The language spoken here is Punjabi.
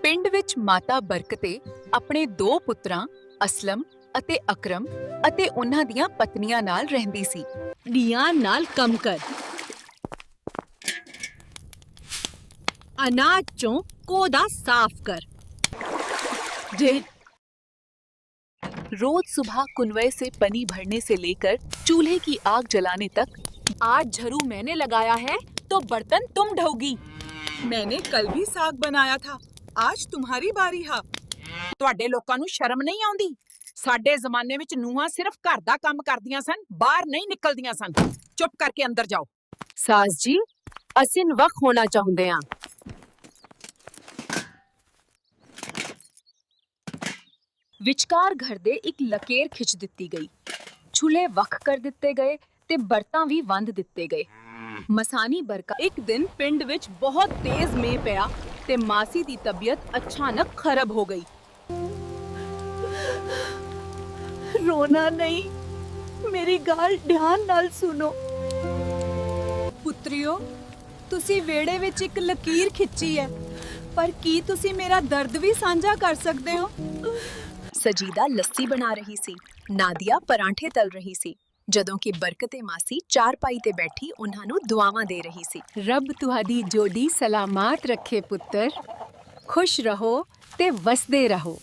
ਪਿੰਡ ਵਿੱਚ ਮਾਤਾ ਬਰਕਤੇ ਆਪਣੇ ਦੋ ਪੁੱਤਰਾਂ ਅਸਲਮ ਅਤੇ ਅਕਰਮ ਅਤੇ ਉਹਨਾਂ ਦੀਆਂ ਪਤਨੀਆਂ ਨਾਲ ਰਹਿੰਦੀ ਸੀ। ਦੀਆਂ ਨਾਲ ਕੰਮ ਕਰ, अनाज चों कोदा साफ कर। जे रोज सुबह कुनवे से पनी भरने से लेकर चूल्हे की आग जलाने तक। आज झरू मैंने लगाया है तो बर्तन तुम ढोगी। मैंने कल भी साग बनाया था, आज तुम्हारी बारी है। ਤੁਹਾਡੇ ਲੋਕਾਂ ਨੂੰ ਸ਼ਰਮ ਨਹੀਂ ਆਉਂਦੀ? ਸਾਡੇ ਜ਼ਮਾਨੇ ਵਿੱਚ ਨੂੰਹਾਂ ਸਿਰਫ ਘਰ ਦਾ ਕੰਮ ਕਰਦੀਆਂ ਸਨ, ਬਾਹਰ ਨਹੀਂ ਨਿਕਲਦੀਆਂ ਸਨ। ਚੁੱਪ ਕਰਕੇ ਅੰਦਰ ਜਾਓ। सास जी, ਅਸੀਂ ਵੱਖ ਹੋਣਾ ਚਾਹੁੰਦੇ ਹਾਂ। ਵਿਚਕਾਰ ਘਰ ਦੇ ਇੱਕ ਲਕੀਰ ਖਿੱਚ ਦਿੱਤੀ ਗਈ। ਚੁੱਲ੍ਹੇ ਵੱਖ ਕਰ ਦਿੱਤੇ ਗਏ ਤੇ ਬਰਤਨ ਵੀ ਵੰਡ ਦਿੱਤੇ ਗਏ। ਮਸਾਨੀ ਬਰਕਾ ਇੱਕ ਦਿਨ ਪਿੰਡ ਵਿੱਚ ਬਹੁਤ ਤੇਜ਼ ਮੀਂਹ ਪਿਆ ਤੇ ਮਾਸੀ ਦੀ ਤਬੀਅਤ ਅਚਾਨਕ ਖਰਾਬ ਹੋ ਗਈ। ਰੋਣਾ ਨਹੀਂ, ਮੇਰੀ ਗੱਲ ਧਿਆਨ ਨਾਲ ਸੁਣੋ। ਪੁੱਤਰਿਓ, ਤੁਸੀਂ ਵਿਹੜੇ ਵਿੱਚ ਇੱਕ ਲਕੀਰ ਖਿੱਚੀ ਹੈ, ਪਰ ਕੀ ਤੁਸੀਂ ਮੇਰਾ ਦਰਦ ਵੀ ਸਾਂਝਾ ਕਰ ਸਕਦੇ ਹੋ? ਸਜੀਦਾ ਲੱਸੀ ਬਣਾ ਰਹੀ ਸੀ, ਨਾਦੀਆ ਪਰਾਂਠੇ ਤਲ ਰਹੀ ਸੀ, ਜਦੋਂ ਕਿ ਬਰਕਤੇ ਮਾਸੀ ਚਾਰਪਾਈ ਤੇ ਬੈਠੀ ਉਹਨਾਂ ਨੂੰ ਦੁਆਵਾਂ ਦੇ ਰਹੀ ਸੀ। ਰੱਬ ਤੁਹਾਡੀ ਜੋੜੀ ਸਲਾਮਤ ਰੱਖੇ ਪੁੱਤਰ, ਖੁਸ਼ ਰਹੋ ਤੇ ਵਸਦੇ ਰਹੋ।